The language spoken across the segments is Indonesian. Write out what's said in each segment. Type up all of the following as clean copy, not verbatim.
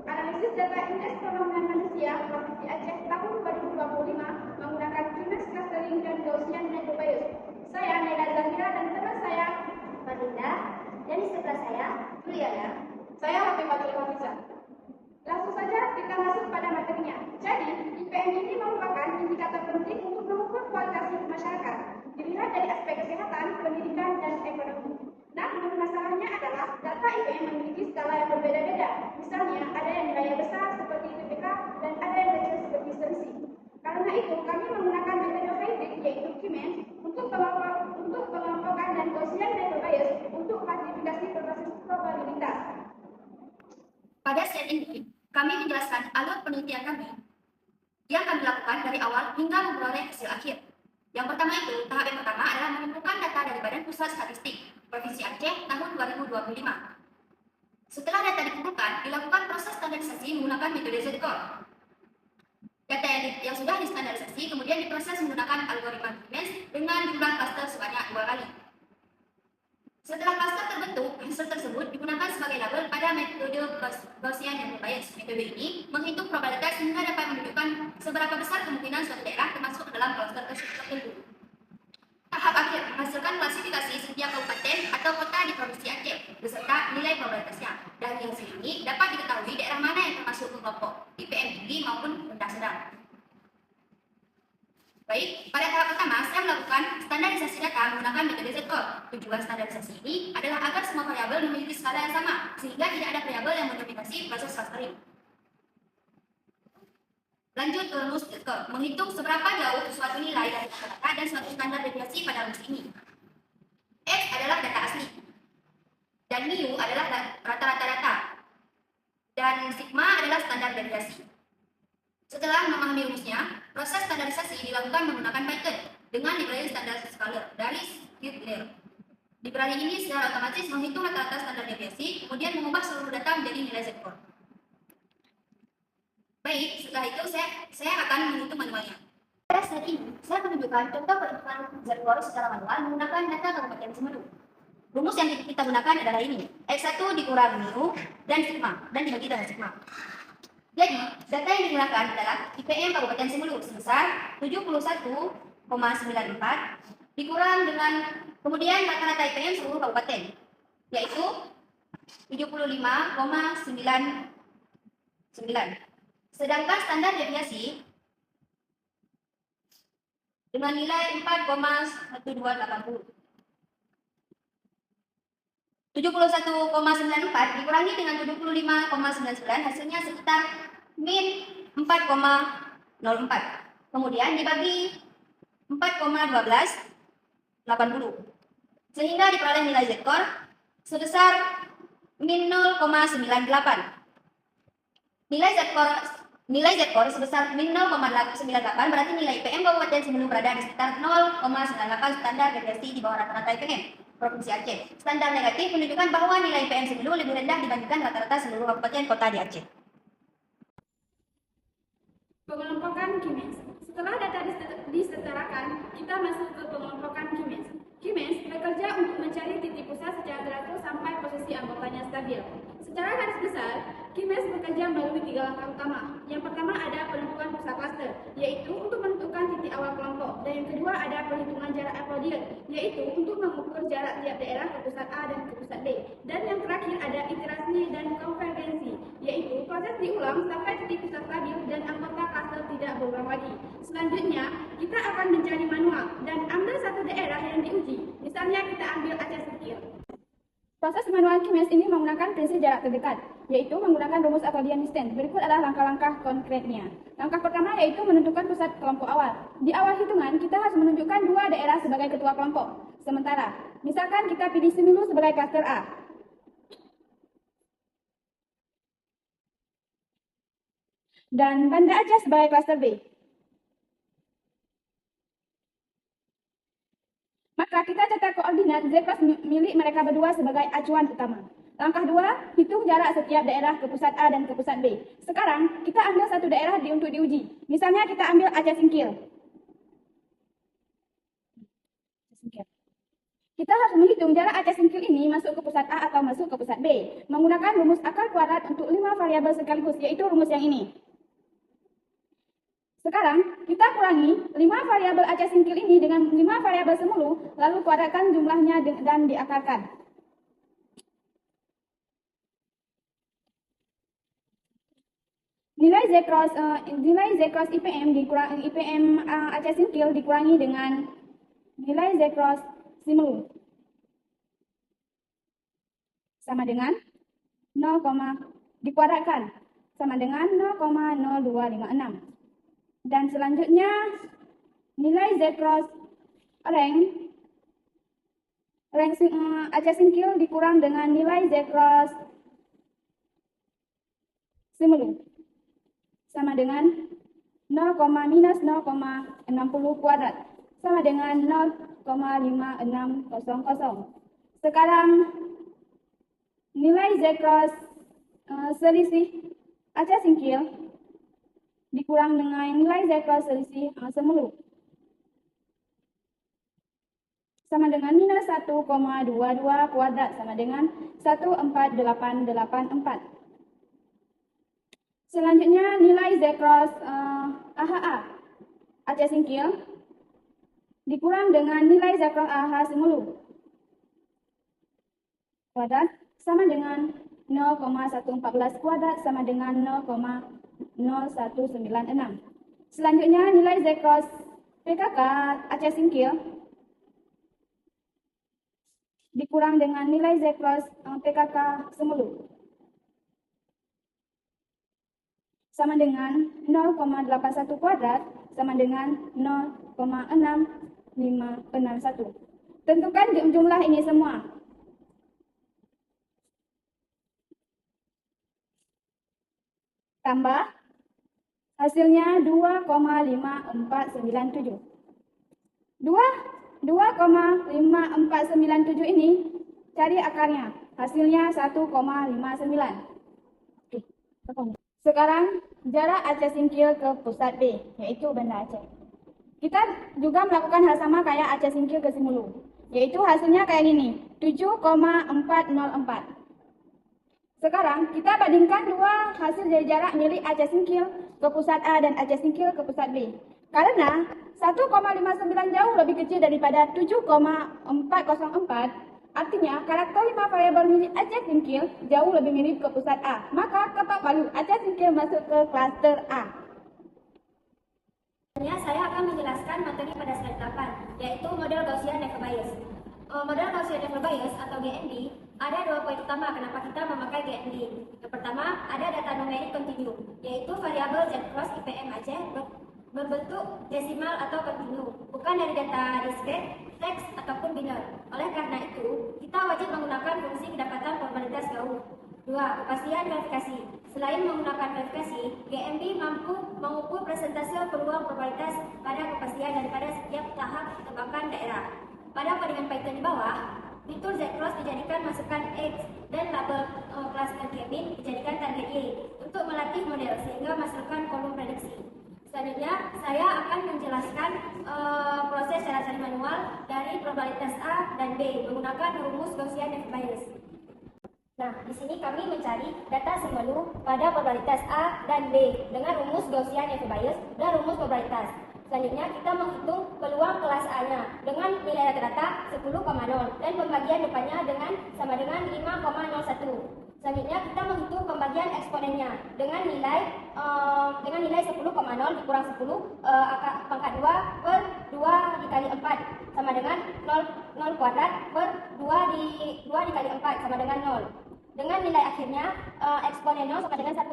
analisis data indeks pembangunan manusia Provinsi Aceh tahun 2025 menggunakan Kimes Clustering dan Gaussian Network Bias. Saya Naila Zahira dan teman saya Fadila, dan di sebelah saya Juliana. Saya Hafifatul Hafiza. Langsung saja kita masuk pada materinya. Jadi, IPM ini merupakan indikator penting untuk mengukur kualitas hidup masyarakat, dilihat dari aspek kesehatan, pendidikan, dan ekonomi. Namun, masalahnya adalah data IPM memiliki skala yang berbeda-beda. Misalnya, ada yang nilainya besar seperti IPK dan ada yang kecil seperti selisih. Karena itu, kami menggunakan metode hybrid yaitu KIMEN untuk pengelompokan dan Gaussian Network Bias untuk klasifikasi berbasis probabilitas. Pada slide ini, kami menjelaskan alur penelitian kami yang kami lakukan dari awal hingga memperoleh hasil akhir. Yang pertama itu, tahap yang pertama adalah mengumpulkan data dari Badan Pusat Statistik Provinsi Aceh tahun 2025. Setelah data dikumpulkan, dilakukan proses standarisasi menggunakan metode Z-Core. Data yang sudah distandarisasi kemudian diproses menggunakan algoritma Kimes dengan jumlah klaster sebanyak 2 kali. Setelah klaster terbentuk, hasil tersebut digunakan sebagai label pada metode Gaussian Network Bias. Metode ini menghitung probabilitas hingga dapat menunjukkan seberapa besar kemungkinan suatu daerah termasuk dalam klaster tertentu. Tahap akhir menghasilkan klasifikasi setiap kabupaten atau kota di Provinsi Aceh beserta nilai probabilitasnya. Dari hasil ini dapat diketahui daerah mana yang termasuk ke kelompok IPM tinggi maupun rendah sedang. Baik, pada tahap pertama saya melakukan standarisasi data menggunakan metode Z-Core. Tujuan standarisasi ini adalah agar semua variabel memiliki skala yang sama, sehingga tidak ada variabel yang mendominasi proses clustering. Lanjut ke rumus Z-Core, menghitung seberapa jauh suatu nilai dari rata-rata dan suatu standar deviasi pada rumus ini. X adalah data asli, dan mu adalah rata-rata data, dan sigma adalah standar deviasi. Setelah memahami rumusnya, proses standarisasi dilakukan menggunakan Python dengan library standar scalar dari scikit-learn. Library ini secara otomatis menghitung rata-rata standar deviasi, kemudian mengubah seluruh data menjadi nilai Z-Core. Baik, setelah itu saya akan menghitung manualnya. Pada slide ini, saya menunjukkan contoh perhitungan Z-Core secara manual menggunakan data Kabupaten Semeru. Rumus yang kita gunakan adalah ini, X1 dikurang mu dan sigma, dan dibagi dengan sigma. Jadi, data yang digunakan adalah IPM Kabupaten Semeru sebesar 71,94 dikurang dengan kemudian rata-rata IPM seluruh kabupaten, yaitu 75,99. Sedangkan standar deviasi dengan nilai 4,1280. 71,94 dikurangi dengan 75,99 hasilnya sekitar min 4,04. Kemudian dibagi 4,1280. Sehingga diperoleh nilai Z-Core sebesar min 0,98. Nilai Z-Core sebesar min 0,98 berarti nilai IPM Kabupaten Semeru berada di sekitar 0,98 standar deviasi di bawah rata-rata IPM Provinsi Aceh. Standar negatif menunjukkan bahwa nilai IPM Semeru lebih rendah dibandingkan rata-rata seluruh kabupaten kota di Aceh. Pengelompokan Kimes. Setelah data disetarakan, kita masuk ke pengelompokan Kimes. Kimes bekerja untuk mencari titik pusat secara teratur sampai posisi anggotanya stabil. Secara garis besar, Kimes bekerja melalui 3 langkah utama. Yang pertama ada penentuan pusat klaster, yaitu untuk menentukan titik awal kelompok. Dan yang kedua ada perhitungan jarak apodial, yaitu untuk mengukur jarak tiap daerah ke pusat A dan ke pusat B. Dan yang terakhir ada iterasi dan konvergensi, yaitu proses diulang sampai titik pusat stabil dan anggota klaster tidak berulang lagi. Selanjutnya, kita akan mencari manual dan ambil satu daerah yang diuji. Misalnya kita ambil Aceh Sekir. Proses manual Kimes ini menggunakan prinsip jarak terdekat, yaitu menggunakan rumus accordion distance. Berikut adalah langkah-langkah konkretnya. Langkah pertama yaitu menentukan pusat kelompok awal. Di awal hitungan, kita harus menunjukkan 2 daerah sebagai ketua kelompok. Sementara, misalkan kita pilih Semeru sebagai klaster A. Dan Banda Aceh sebagai klaster B. Maka kita cetak koordinat Z+ milik mereka berdua sebagai acuan utama. Langkah 2, hitung jarak setiap daerah ke pusat A dan ke pusat B. Sekarang, kita ambil satu daerah untuk diuji. Misalnya kita ambil Aceh Singkil. Kita harus menghitung jarak aceh singkil ini masuk ke pusat A atau masuk ke pusat B. Menggunakan rumus akar kuadrat untuk 5 variabel sekaligus, yaitu rumus yang ini. Sekarang, kita kurangi 5 variabel aceh singkil ini dengan 5 variabel semulu, lalu kuadratkan jumlahnya dan diakarkan. Nilai Z cross IPM aceh singkil dikurangi dengan nilai Z cross simulu sama dengan 0, dikuadratkan sama dengan 0,0256. Dan selanjutnya nilai Z cross rank aceh singkil dikurang dengan nilai Z cross simulu sama dengan 0, minus 0,60 kuadrat sama dengan 0,5600. Sekarang nilai Z cross selisih aceh singkil dikurang dengan nilai Z cross selisih semulu sama dengan minus 1,22 kuadrat sama dengan 14884. Selanjutnya nilai Z cross AHA aceh singkil dikurang dengan nilai Z cross AHA simulu kuadrat sama dengan 0,114 kuadrat sama dengan 0,0196. Selanjutnya nilai Z cross PKK aceh singkil dikurang dengan nilai Z cross PKK semulu sama dengan 0,81 kuadrat sama dengan 0,6561. Tentukan jumlah ini semua. Tambah hasilnya 2,5497. 2,5497 ini cari akarnya. Hasilnya 1,59. Oke. Sekarang jarak aceh singkil ke pusat B, yaitu Banda Aceh. Kita juga melakukan hal sama kayak aceh singkil ke Simulu, yaitu hasilnya kayak gini, 7,404. Sekarang kita bandingkan dua hasil dari jarak milik aceh singkil ke pusat A dan aceh singkil ke pusat B. Karena 1,59 jauh lebih kecil daripada 7,404, artinya karakter 5 variabel milik aceh singkil jauh lebih mirip ke pusat A. Maka ketok palu aceh singkil masuk ke klaster A. Saya akan menjelaskan materi pada slide 8, yaitu model Gaussian Never Bias. Model Gaussian Never Bias atau GNB, ada dua poin utama kenapa kita memakai GNB. Yang pertama, ada data numerik kontinu, yaitu variabel Z cross IPM Aceh berbentuk desimal atau kontinu, bukan dari data diskret, teks, ataupun biner. Oleh karena itu, kita wajib menggunakan fungsi kedapatan probabilitas gaul. 2. Kepastian verifikasi. Selain menggunakan verifikasi, GMB mampu mengukur persentase peluang probabilitas pada kepastian daripada setiap tahap tebakan daerah. Pada codingan Python di bawah, fitur Z-cross dijadikan masukan X dan label cluster Kevin dijadikan target Y untuk melatih model sehingga menghasilkan kolom prediksi. Selanjutnya, saya akan menjelaskan proses cara cari manual dari probabilitas A dan B menggunakan rumus Gaussian Never Bias. Nah, di sini kami mencari data simulu pada probabilitas A dan B dengan rumus Gaussian Never Bias dan rumus probabilitas. Selanjutnya, kita menghitung peluang kelas A-nya dengan nilai rata-rata 10,0 dan pembagian depannya sama dengan 5,01. Selanjutnya, kita menghitung pembagian eksponennya dengan nilai 10,0 dikurang 10 pangkat 2 per 2 dikali 4 sama dengan 0 kuadrat per 2 dikali 4 sama dengan 0. Dengan nilai akhirnya eksponen 0 sama dengan 1.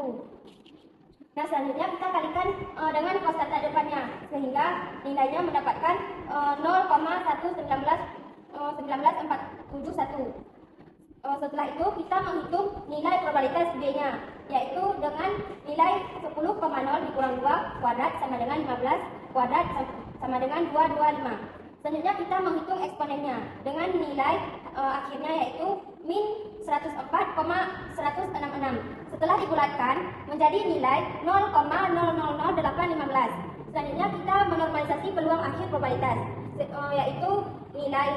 Nah, selanjutnya kita kalikan dengan konstanta depannya sehingga nilainya mendapatkan 0,119,471. Setelah itu kita menghitung nilai probabilitas B-nya, yaitu dengan nilai 10,0 dikurang 2 kuadrat sama dengan 15 kuadrat sama dengan 225. Selanjutnya kita menghitung eksponennya dengan nilai akhirnya yaitu min 104,166. Setelah dibulatkan menjadi nilai 0,000815. Selanjutnya kita menormalisasi peluang akhir probabilitas, yaitu nilai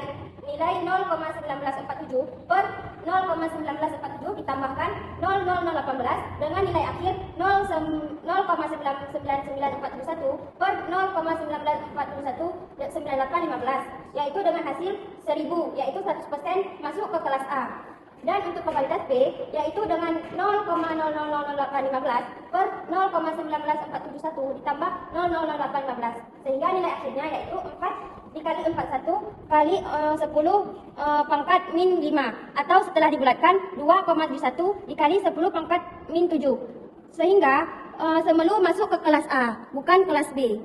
0,1947 per 0,1947 ditambahkan 0,0018 dengan nilai akhir 0,99941 per 0,19419815, yaitu dengan hasil 1000, yaitu 100% masuk ke kelas A. Dan untuk probabilitas B, yaitu dengan 0,000815 per 0,19471 ditambah 0,00815, sehingga nilai akhirnya yaitu 4 dikali 41 kali 10 pangkat min 5, atau setelah dibulatkan 2,71 dikali 10 pangkat min 7, sehingga semelu masuk ke kelas A, bukan kelas B.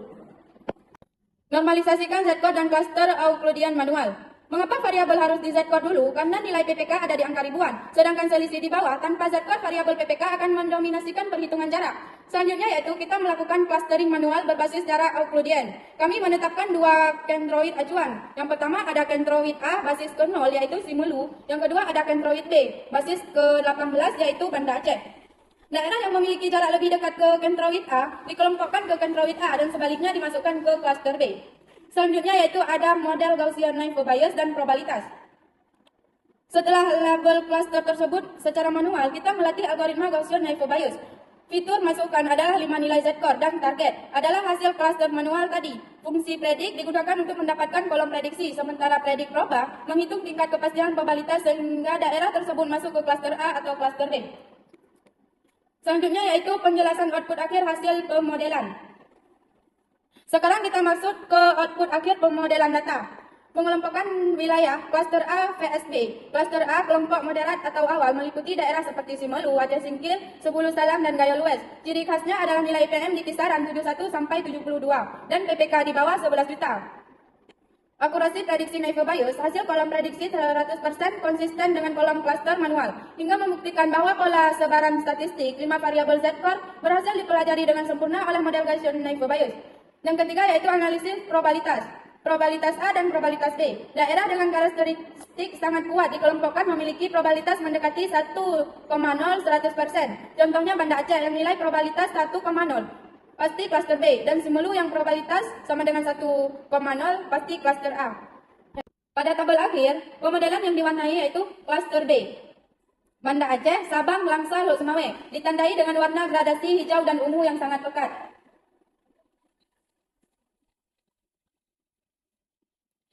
Normalisasikan Z-code dan klaster Euclidean manual. Mengapa variabel harus di Z-code dulu? Karena nilai PPK ada di angka ribuan, sedangkan selisih di bawah. Tanpa Z-code, variabel PPK akan mendominasikan perhitungan jarak. Selanjutnya yaitu kita melakukan clustering manual berbasis jarak Euclidean. Kami menetapkan dua centroid acuan. Yang pertama ada centroid A basis ke 0 yaitu Simelu. Yang kedua ada centroid B basis ke 18 yaitu Banda Aceh. Daerah yang memiliki jarak lebih dekat ke centroid A dikelompokkan ke centroid A dan sebaliknya dimasukkan ke cluster B. Selanjutnya yaitu ada model Gaussian Naiveux Bayes dan probabilitas. Setelah label cluster tersebut secara manual, kita melatih algoritma Gaussian Naiveux Bayes. Fitur masukkan adalah 5 nilai Z-core dan target adalah hasil cluster manual tadi. Fungsi predik digunakan untuk mendapatkan kolom prediksi, sementara predik proba menghitung tingkat kepastian probabilitas sehingga daerah tersebut masuk ke cluster A atau cluster B. Selanjutnya yaitu penjelasan output akhir hasil pemodelan. Sekarang kita masuk ke output akhir pemodelan data. Pengelompokan wilayah cluster A vs B. Cluster A kelompok moderat atau awal meliputi daerah seperti Simelu, Aceh Singkil, Sepuluh Salam, dan Gayo Lues. Ciri khasnya adalah nilai PM di kisaran 71 sampai 72 dan PPK di bawah 11 juta. Akurasi prediksi Naiveux Bayes, hasil kolom prediksi 100% konsisten dengan kolom cluster manual, hingga membuktikan bahwa pola sebaran statistik 5 variabel Z-core berhasil dipelajari dengan sempurna oleh model Gaussian Naiveux Bayes. Yang ketiga yaitu analisis probabilitas. Probabilitas A dan probabilitas B. Daerah dengan karakteristik sangat kuat dikelompokkan memiliki probabilitas mendekati 1,0 100%. Contohnya Banda Aceh yang nilai probabilitas 1,0 pasti cluster B, dan Simelu yang probabilitas sama dengan 1,0 pasti cluster A. Pada tabel akhir, pemodelan yang diwarnai yaitu cluster B. Banda Aceh, Sabang, Langsa, Lok Sumawe ditandai dengan warna gradasi hijau dan ungu yang sangat pekat.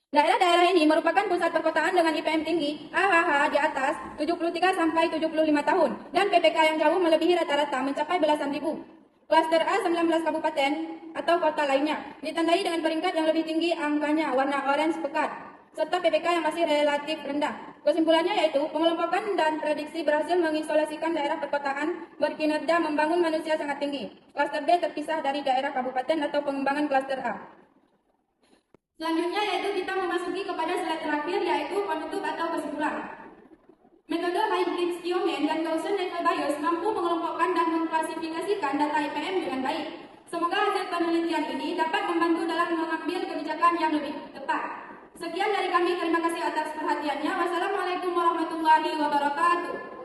Daerah-daerah ini merupakan pusat perkotaan dengan IPM tinggi, AHH di atas 73 sampai 75 tahun, dan PPK yang jauh melebihi rata-rata mencapai belasan ribu. Klaster A 19 kabupaten atau kota lainnya ditandai dengan peringkat yang lebih tinggi angkanya warna orange pekat, serta PPK yang masih relatif rendah. Kesimpulannya yaitu pengelompokan dan prediksi berhasil mengisolasikan daerah perkotaan berkinerja membangun manusia sangat tinggi. Klaster B terpisah dari daerah kabupaten atau pengembangan klaster A. Selanjutnya yaitu kita memasuki kepada slide terakhir yaitu penutup atau kesimpulan. Metode hybrid Sciomène dan Gaussian Naiveux Bayes mampu mengelompokkan dan mengklasifikasikan data IPM dengan baik. Semoga hasil penelitian ini dapat membantu dalam mengambil kebijakan yang lebih tepat. Sekian dari kami, terima kasih atas perhatiannya. Wassalamualaikum warahmatullahi wabarakatuh.